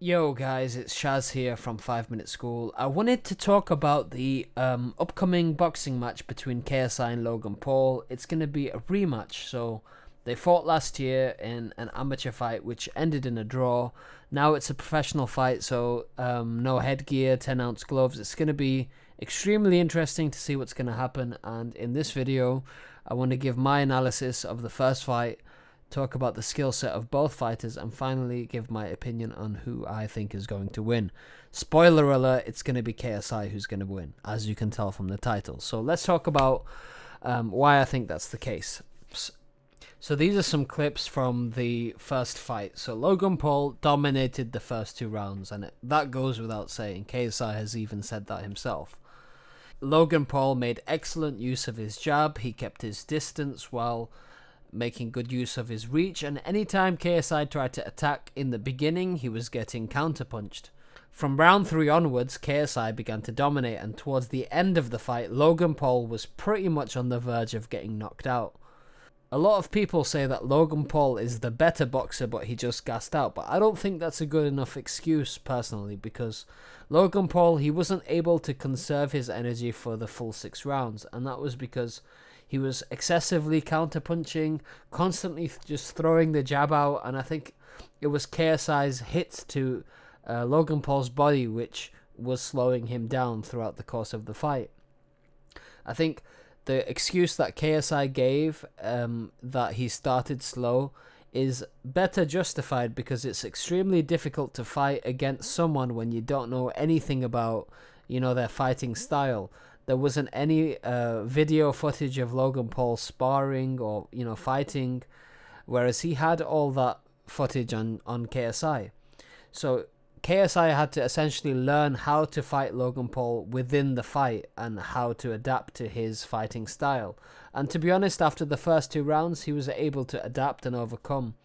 Yo guys, it's Shaz here from 5 Minute School. I wanted to talk about the upcoming boxing match between KSI and Logan Paul. It's going to be a rematch, so they fought last year in an amateur fight which ended in a draw. Now it's a professional fight, so no headgear, 10-ounce gloves. It's going to be extremely interesting to see what's going to happen, and in this video I want to give my analysis of the first fight, talk about the skill set of both fighters, and finally give my opinion on who I think is going to win. Spoiler alert, it's going to be KSI who's going to win, as you can tell from the title. So let's talk about why I think that's the case. So these are some clips from the first fight. So Logan Paul dominated the first 2 rounds, and that goes without saying. KSI has even said that himself. Logan Paul made excellent use of his jab. He kept his distance while making good use of his reach, and anytime KSI tried to attack in the beginning, he was getting counterpunched. From round 3 onwards, KSI began to dominate, and towards the end of the fight, Logan Paul was pretty much on the verge of getting knocked out. A lot of people say that Logan Paul is the better boxer, but he just gassed out, but I don't think that's a good enough excuse personally, because Logan Paul, he wasn't able to conserve his energy for the full 6 rounds, and that was because he was excessively counterpunching, constantly just throwing the jab out, and I think it was KSI's hits to Logan Paul's body which was slowing him down throughout the course of the fight. I think the excuse that KSI gave, that he started slow, is better justified because it's extremely difficult to fight against someone when you don't know anything about, their fighting style. There wasn't any video footage of Logan Paul sparring or, fighting, whereas he had all that footage on KSI. So KSI had to essentially learn how to fight Logan Paul within the fight and how to adapt to his fighting style. And to be honest, after the first 2 rounds, he was able to adapt and overcome.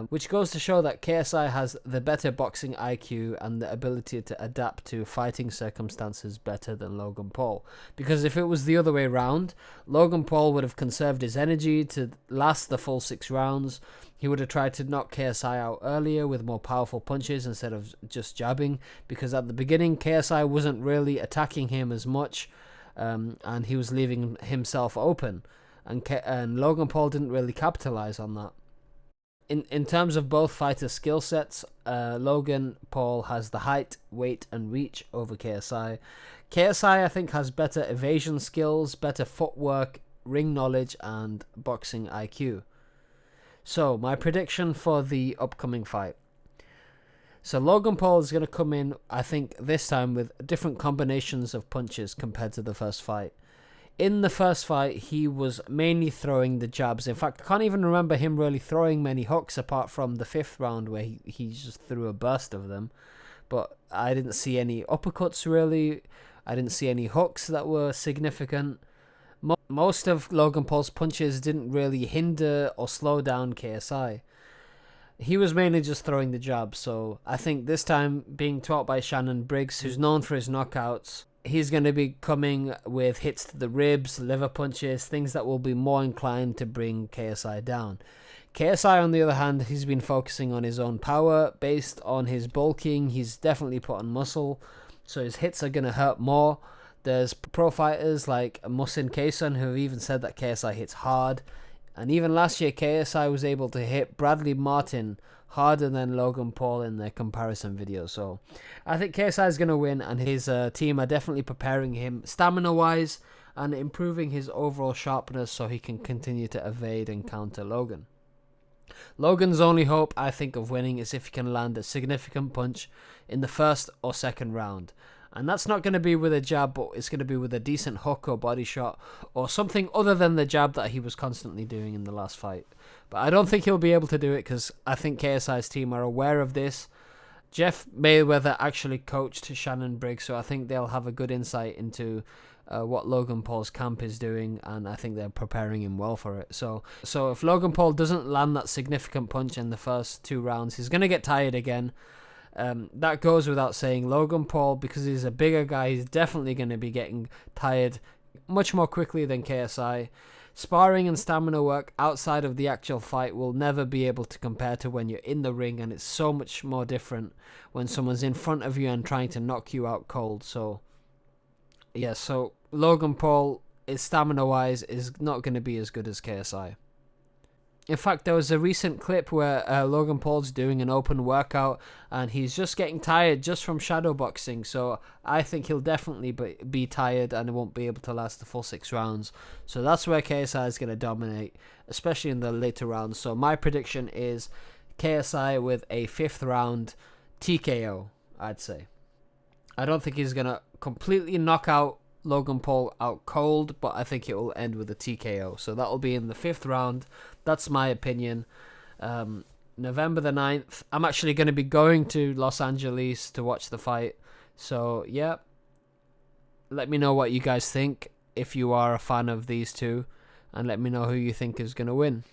Which goes to show that KSI has the better boxing IQ and the ability to adapt to fighting circumstances better than Logan Paul. Because if it was the other way around, Logan Paul would have conserved his energy to last the full 6 rounds. He would have tried to knock KSI out earlier with more powerful punches instead of just jabbing. Because at the beginning, KSI wasn't really attacking him as much, and he was leaving himself open. And Logan Paul didn't really capitalize on that. In terms of both fighters' skill sets, Logan Paul has the height, weight, and reach over KSI. KSI, I think, has better evasion skills, better footwork, ring knowledge, and boxing IQ. So, my prediction for the upcoming fight. So, Logan Paul is going to come in, I think, this time with different combinations of punches compared to the first fight. In the first fight, he was mainly throwing the jabs. In fact, I can't even remember him really throwing many hooks apart from the 5th round where he just threw a burst of them. But I didn't see any uppercuts really. I didn't see any hooks that were significant. Most of Logan Paul's punches didn't really hinder or slow down KSI. He was mainly just throwing the jabs. So I think this time, being taught by Shannon Briggs, who's known for his knockouts, he's going to be coming with hits to the ribs, liver punches, things that will be more inclined to bring KSI down. KSI, on the other hand, he's been focusing on his own power. Based on his bulking, he's definitely put on muscle, so his hits are going to hurt more. There's pro fighters like Musin Kaysen who have even said that KSI hits hard. And even last year, KSI was able to hit Bradley Martin harder than Logan Paul in their comparison video. So I think KSI is going to win, and his team are definitely preparing him stamina-wise and improving his overall sharpness so he can continue to evade and counter Logan. Logan's only hope, I think, of winning is if he can land a significant punch in the 1st or 2nd round. And that's not going to be with a jab, but it's going to be with a decent hook or body shot or something other than the jab that he was constantly doing in the last fight. But I don't think he'll be able to do it because I think KSI's team are aware of this. Jeff Mayweather actually coached Shannon Briggs, so I think they'll have a good insight into what Logan Paul's camp is doing, and I think they're preparing him well for it. So if Logan Paul doesn't land that significant punch in the first 2 rounds, he's going to get tired again. That goes without saying. Logan Paul, because he's a bigger guy, he's definitely going to be getting tired much more quickly than KSI. Sparring and stamina work outside of the actual fight will never be able to compare to when you're in the ring, and it's so much more different when someone's in front of you and trying to knock you out cold. So, yeah, so Logan Paul, his stamina-wise, is not going to be as good as KSI. In fact, there was a recent clip where Logan Paul's doing an open workout and he's just getting tired just from shadowboxing. So I think he'll definitely be tired and won't be able to last the full 6 rounds. So that's where KSI is going to dominate, especially in the later rounds. So my prediction is KSI with a 5th round TKO, I'd say. I don't think he's going to completely knock out Logan Paul out cold, but I think it will end with a TKO. So that will be in the 5th round. That's my opinion. November the 9th. I'm actually going to be going to Los Angeles to watch the fight. So, yeah. Let me know what you guys think if you are a fan of these two. And let me know who you think is going to win.